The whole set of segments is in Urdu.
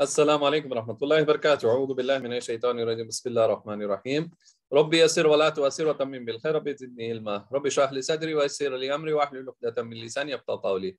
السلام عليكم ورحمة الله وبركاته. أعوذ بالله من الشيطان الرجيم. بسم الله الرحمن الرحيم. ربي يسر ولا تؤسر وتمم بالخير. ربي زدني علما. ربي اشرح لي صدري ويسر لي أمري واحلل عقدة من لساني يفقهوا قولي.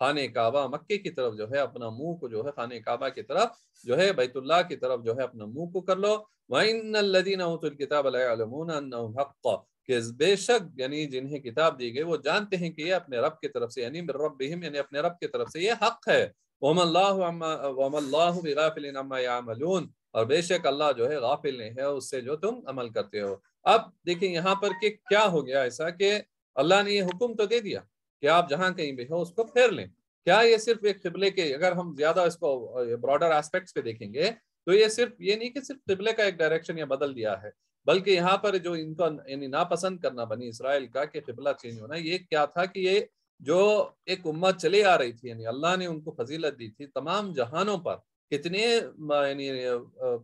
خانہ کعبہ مکے کی طرف جو ہے اپنا منہ کو جو ہے خانہ کعبہ کی طرف جو ہے بیت اللہ کی طرف جو ہے اپنا منہ کو کر لو. وَإِنَّ الَّذِينَ أُوتُوا الْكِتَابَ لَيَعْلَمُونَ أَنَّهُ الْحَقُّ کہ بے شک یعنی جنہیں کتاب دی گئی وہ جانتے ہیں کہ یہ اپنے رب کی طرف سے یعنی من ربہم یعنی اپنے رب کی طرف سے یہ حق ہے. وَمَا اللَّهُ بِغَافِلٍ عَمَّا يَعْمَلُونَ اور بے شک اللہ جو ہے غافل نہیں ہے اس سے جو تم عمل کرتے ہو. اب دیکھیں یہاں پر کہ کیا ہو گیا ایسا کہ اللہ نے یہ حکم تو دے دیا کہ آپ جہاں کہیں بھی ہو اس کو پھیر لیں. کیا یہ صرف ایک قبلے کے اگر ہم زیادہ اس کو براڈر ایسپیکٹس پہ دیکھیں گے تو یہ صرف یہ نہیں کہ صرف قبلے کا ایک ڈائریکشن یا بدل دیا ہے بلکہ یہاں پر جو ان کا یعنی ناپسند کرنا بنی اسرائیل کا کہ قبلہ چینج ہونا یہ کیا تھا کہ یہ جو ایک امت چلی آ رہی تھی یعنی اللہ نے ان کو فضیلت دی تھی تمام جہانوں پر کتنے یعنی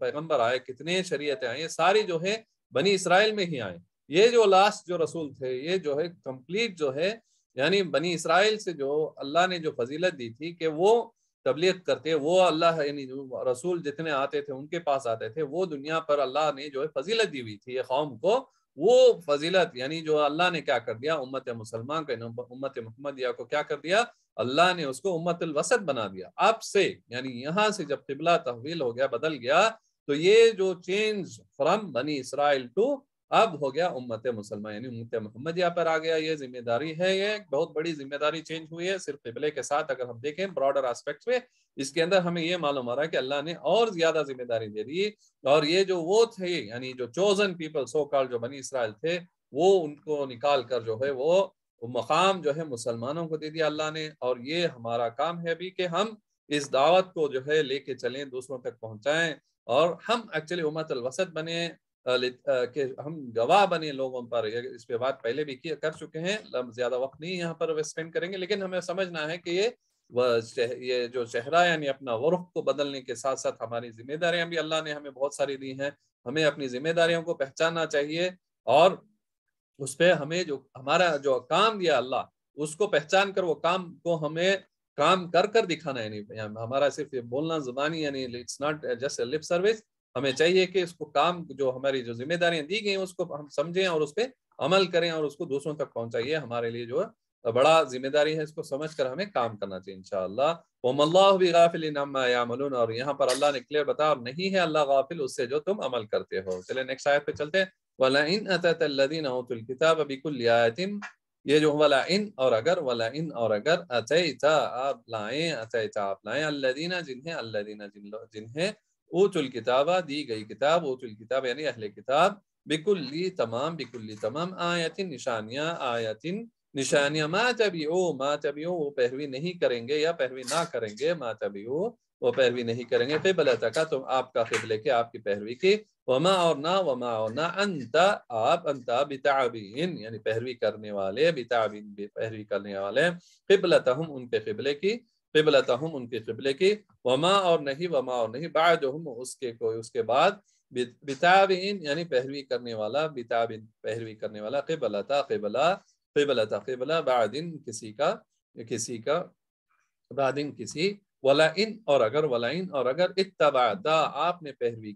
پیغمبر آئے کتنے شریعتیں آئیں یہ ساری جو ہے بنی اسرائیل میں ہی آئیں. یہ جو لاسٹ جو رسول تھے یہ جو ہے کمپلیٹ جو ہے یعنی بنی اسرائیل سے جو اللہ نے جو فضیلت دی تھی کہ وہ تبلیغ کرتے وہ اللہ یعنی رسول جتنے آتے تھے ان کے پاس آتے تھے وہ دنیا پر اللہ نے جو ہے فضیلت دی ہوئی تھی یہ قوم کو وہ فضیلت یعنی جو اللہ نے کیا کر دیا امت مسلمان کو امت محمدیہ کو کیا کر دیا اللہ نے اس کو امت الوسط بنا دیا. اب سے یعنی یہاں سے جب قبلہ تحویل ہو گیا بدل گیا تو یہ جو چینج فرام بنی اسرائیل ٹو اب ہو گیا امت مسلمان یعنی امت محمدیہ پر آ گیا. یہ ذمہ داری ہے یہ بہت بڑی ذمہ داری چینج ہوئی ہے صرف قبلے کے ساتھ اگر ہم دیکھیں براڈر ایسپیکٹس میں اس کے اندر ہمیں یہ معلوم ہو رہا ہے کہ اللہ نے اور زیادہ ذمہ داری دے دی اور یہ جو وہ تھے یعنی جو چوزن پیپل سو کال جو بنی اسرائیل تھے وہ ان کو نکال کر جو ہے وہ مقام جو ہے مسلمانوں کو دے دیا اللہ نے. اور یہ ہمارا کام ہے ابھی کہ ہم اس دعوت کو جو ہے لے کے چلیں دوسروں تک پہنچائیں اور ہم ایکچولی امت الوسط بنے کہ ہم گواہ بنے لوگوں پر. اس پہ بات پہلے بھی کر چکے ہیں زیادہ وقت نہیں یہاں پر اسپینڈ کریں گے لیکن ہمیں سمجھنا ہے کہ یہ جو چہرہ یعنی اپنا ورق کو بدلنے کے ساتھ ساتھ ہماری ذمہ داریاں بھی اللہ نے ہمیں بہت ساری دی ہیں. ہمیں اپنی ذمہ داریوں کو پہچاننا چاہیے اور اس پہ ہمیں جو ہمارا جو کام دیا اللہ اس کو پہچان کر وہ کام کو ہمیں کام کر کر دکھانا ہے. ہمارا صرف بولنا زبانی یعنی it's not just lip service. ہمیں چاہیے کہ اس کو کام جو ہماری جو ذمہ داریاں دی گئی ہیں اس کو ہم سمجھیں اور اس پہ عمل کریں اور اس کو دوسروں تک پہنچائیے. ہمارے لیے جو بڑا ذمہ داری ہے اس کو سمجھ کر ہمیں کام کرنا چاہیے انشاءاللہ. وَمَا اللَّهُ بِغَافِلٍ عَمَّا يَعْمَلُونَ اور یہاں پر اللہ نے کلیئر بتا اور نہیں ہے اللہ غافل اس سے جو تم عمل کرتے ہو. چلے نیکسٹ آیت پہ چلتے ہیں. وَلَئِنْ أَتَتَ الَّذِينَ أُوتُوا الْكِتَابَ بِكُلِّ آيَةٍ یہ جو وَلَئِنْ اور اگر أَتَيْتَ آپ لائیں الَّذِينَ جنہیں اوتوا الکتابہ دی گئی کتاب اوتوا الکتاب یعنی اہل کتاب بکلی تمام آیت نشانیاں ما تبعو وہ پیروی نہیں کریں گے یا پیروی نہ کریں گے ما تبعو وہ پیروی نہیں کریں گے قبلتک تم آپ کا قبلے کے آپ کی پیروی کی وما اور نہ انت بتابعین یعنی پیروی کرنے والے بتابعین پیروی کرنے والے قبلتہم ان کے قبلے کی قبلتہم ان کے قبلے کی وما اور نہیں بعدہم اس کے بعد بتابعین یعنی پیروی کرنے والا بتابعین پیروی کرنے والا قبلہ بعدن کسی کا بعدن کسی ولئن اور اگر اتبعتا آپ نے پیروی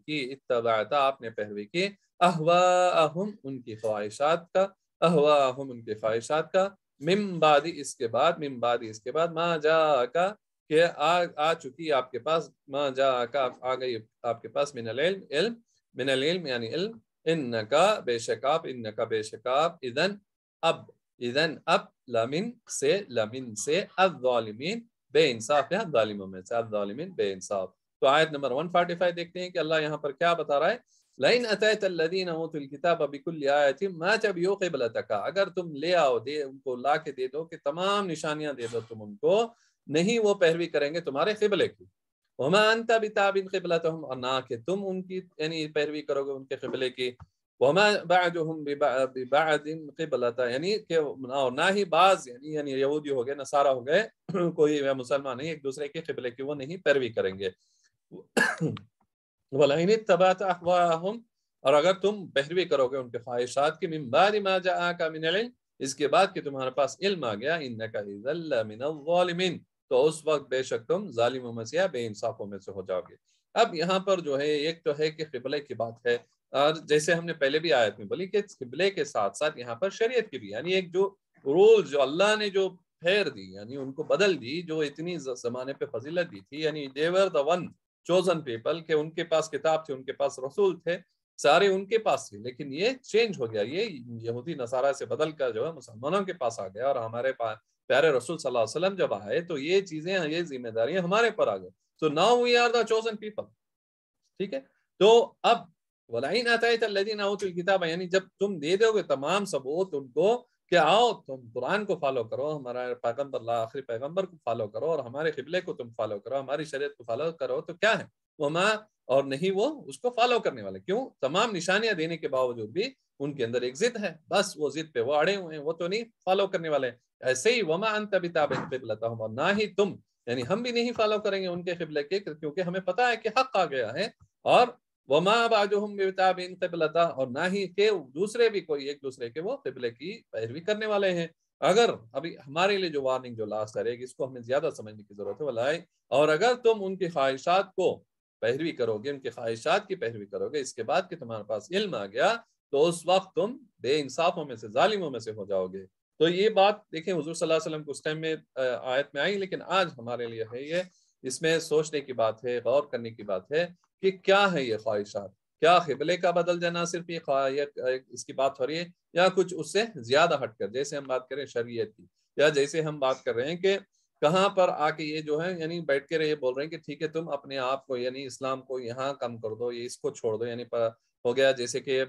کی اہواءہم ان کی خواہشات کا من بعد اس کے بعد ما جاءکا کہ آ چکی آپ کے پاس ما جاءکا آ گئی آپ کے پاس من العلم یعنی علم انکا بے شک آپ اذن اب لمن سے الظالمین بے انصاف ہے ظالموں میں سے الظالمین بے انصاف. تو آیت نمبر 145 دیکھتے ہیں کہ اللہ یہاں پر کیا بتا رہا ہے. لئن اتیت الذین اوتوا الکتاب بکل آیۃ ما تبعوا قبلتک اگر تم لے آؤ دے ان کو لا کے دے دو کہ تمام نشانیاں دے دو تم ان کو نہیں وہ پیروی کریں گے تمہارے قبلے کی. وما انت بتابع قبلتهم اور نہ کہ تم ان کی یعنی پیروی کرو گے ان کے قبلے کی. وما بعدهم ببعد قبلتا یعنی کہ نہ ہی بعض یعنی یہودی ہو گئے نصارہ ہو گئے کوئی مسلمان نہیں ایک دوسرے کے قبلے کی وہ نہیں پیروی کریں گے. وَلَئِنِ اتَّبَعْتَ أَهْوَاءَهُمْ اور اگر تم پیروی کرو گے ان کے خواہشات کی من بعد ما جاءك من العلم اس کے بعد کہ تمہارے پاس علم آ گیا انك اذا لمن الظالمين تو اس وقت بے شک تم ظالموں میں سے یا بے انصافوں میں سے ہو جاؤ گے. اب یہاں پر جو ہے ایک تو ہے کہ قبلے کی بات ہے اور جیسے ہم نے پہلے بھی آیت میں بولی کہ قبلے کے ساتھ ساتھ یہاں پر شریعت کی بھی یعنی ایک جو رول جو اللہ نے جو پھیر دی، یعنی ان کو بدل دی، جو اتنی زمانے پہ فضیلت دی تھی، یعنی they were the one chosen people کہ ان کے پاس کتاب تھی، ان کے پاس رسول تھے، سارے ان کے پاس تھے، لیکن یہ چینج ہو گیا، یہ یہودی نصارہ سے بدل کر جو ہے مسلمانوں کے پاس آ گیا، اور ہمارے پیارے رسول صلی اللہ علیہ وسلم جب آئے تو یہ چیزیں، یہ ذمہ داریاں ہمارے پر آ گئی. So now we are the chosen people. ٹھیک ہے. تو اب وَلَئِنْ أَتَيْتَ الَّذِينَ أُوتُوا الْكِتَابَ، یعنی جب تم دے دو گے تمام ثبوت ان کو کہ آؤ تم قرآن کو فالو کرو، ہمارا پیغمبر آخری پیغمبر کو فالو کرو، اور ہمارے قبلے کو تم فالو کرو، ہماری شریعت کو فالو کرو، تو کیا ہے وما، اور نہیں وہ اس کو فالو کرنے والے. کیوں؟ تمام نشانیاں دینے کے باوجود بھی ان کے اندر ایک ضد ہے، بس وہ ضد پہ وہ اڑے ہوئے ہیں، وہ تو نہیں فالو کرنے والے. ایسے ہی وما انت بتابع قبلتہم، اور نہ ہی تم، یعنی ہم بھی نہیں فالو کریں گے ان کے قبلے کے، کیونکہ ہمیں پتہ ہے کہ حق آ گیا ہے. اور وما بعضهم بتابع قبلتہ، اور نہ ہی کہ دوسرے بھی کوئی ایک دوسرے کے وہ قبلے کی پیروی کرنے والے ہیں. اگر ابھی ہمارے لیے جو وارننگ جو لاسٹ رہے گی، اس کو ہمیں زیادہ سمجھنے کی ضرورت ہے. واللہ، اور اگر تم ان کی خواہشات کو پیروی کرو گے، ان کی خواہشات کی پیروی کرو گے، اس کے بعد کہ تمہارے پاس علم آ گیا، تو اس وقت تم بے انصافوں میں سے، ظالموں میں سے ہو جاؤ گے. تو یہ بات دیکھیں حضور صلی اللہ علیہ وسلم کو اس ٹائم میں آیت میں آئی، لیکن آج ہمارے لیے ہے یہ، اس میں سوچنے کی بات ہے، غور کرنے کی بات ہے کہ کیا ہے یہ خواہشات. کیا قبلے کا بدل جانا صرف یہ اس کی بات ہو رہی ہے، یا کچھ اس سے زیادہ ہٹ کر، جیسے ہم بات کریں شریعت کی، یا جیسے ہم بات کر رہے ہیں کہ کہاں پر آ کے یہ جو ہے، یعنی بیٹھ کے یہ بول رہے ہیں کہ ٹھیک ہے تم اپنے آپ کو، یعنی اسلام کو یہاں کم کر دو، یہ اس کو چھوڑ دو، یعنی ہو گیا جیسے کہ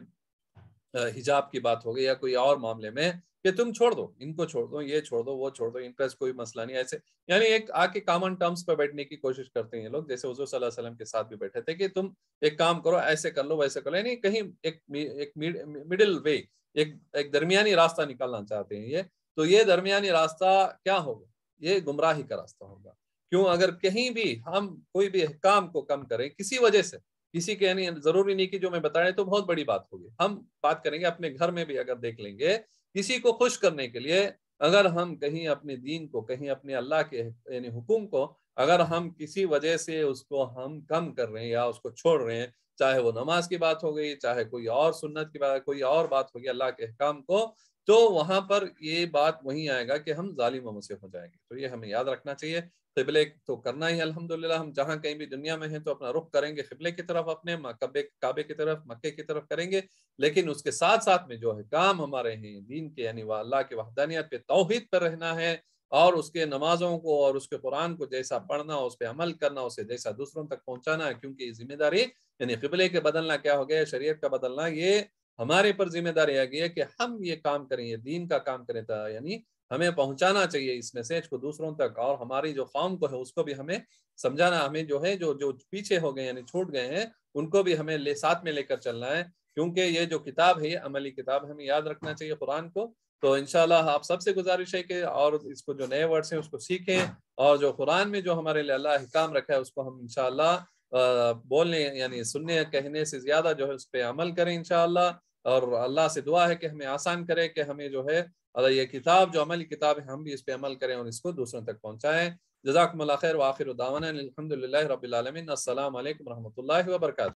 حجاب کی بات ہو گئی، یا کوئی اور معاملے میں کہ تم چھوڑ دو، ان کو چھوڑ دو، یہ چھوڑ دو، وہ چھوڑ دو، ان کا کوئی مسئلہ نہیں. ایسے یعنی ایک آ کے کامن ٹرمز پہ بیٹھنے کی کوشش کرتے ہیں یہ لوگ، جیسے حضور صلی اللہ علیہ وسلم کے ساتھ بھی بیٹھے تھے کہ تم ایک کام کرو، ایسے کر لو، ویسے کر لو، یعنی کہیں ایک مڈل وے، ایک درمیانی راستہ نکالنا چاہتے ہیں یہ. تو یہ درمیانی راستہ کیا ہوگا؟ یہ گمراہی کا راستہ ہوگا. کیوں؟ اگر کہیں بھی ہم کوئی بھی احکام کو کم کریں کسی وجہ سے، کسی کے، یعنی ضروری نہیں کہ جو میں بتا رہے تو بہت بڑی بات ہوگی، ہم بات کریں گے اپنے گھر میں بھی، اگر دیکھ لیں گے کسی کو خوش کرنے کے لیے، اگر ہم کہیں اپنے دین کو، کہیں اپنے اللہ کے یعنی حکم کو، اگر ہم کسی وجہ سے اس کو ہم کم کر رہے ہیں یا اس کو چھوڑ رہے ہیں، چاہے وہ نماز کی بات ہو گئی، چاہے کوئی اور سنت کی بات، کوئی اور بات ہوگی اللہ کے احکام کو، تو وہاں پر یہ بات وہیں آئے گا کہ ہم ظالموں میں سے ہو جائیں گے. تو یہ ہمیں یاد رکھنا چاہیے. قبلے تو کرنا ہی الحمدللہ، ہم جہاں کہیں بھی دنیا میں ہیں تو اپنا رخ کریں گے قبلے کی طرف، اپنے کعبے کی طرف، مکے کی طرف کریں گے. لیکن اس کے ساتھ ساتھ میں جو ہے کام ہمارے ہیں دین کے، یعنی وہ اللہ کے وحدانیت پہ، توحید پر رہنا ہے، اور اس کے نمازوں کو اور اس کے قرآن کو جیسا پڑھنا، اس پہ عمل کرنا، اسے جیسا دوسروں تک پہنچانا ہے. کیونکہ یہ ذمہ داری، یعنی قبلے کے بدلنا کیا ہو گیا، شریعت کا بدلنا، یہ ہمارے پر ذمہ داری آ گئی ہے کہ ہم یہ کام کریں، یہ دین کا کام کریں، یعنی ہمیں پہنچانا چاہیے اس میسج کو دوسروں تک، اور ہماری جو قوم کو ہے اس کو بھی ہمیں سمجھانا، ہمیں جو ہے جو پیچھے ہو گئے، یعنی چھوٹ گئے ہیں، ان کو بھی ہمیں ساتھ میں لے کر چلنا ہے. کیونکہ یہ جو کتاب ہے یہ عملی کتاب ہے، ہمیں یاد رکھنا چاہیے قرآن کو. تو انشاءاللہ آپ سب سے گزارش ہے کہ اور اس کو جو نئے ورڈز ہیں اس کو سیکھیں، اور جو قرآن میں جو ہمارے لیے اللہ احکام رکھا ہے اس کو ہم انشاءاللہ بولنے، یعنی سننے کہنے سے زیادہ جو ہے اس پہ عمل کریں انشاءاللہ. اور اللہ سے دعا ہے کہ ہمیں آسان کرے کہ ہمیں جو ہے یہ کتاب جو عملی کتاب ہے ہم بھی اس پہ عمل کریں اور اس کو دوسروں تک پہنچائیں. جزاکم اللہ خیر، وآخر دعوانا الحمدللہ رب العالمین. السلام علیکم ورحمۃ اللہ وبرکاتہ.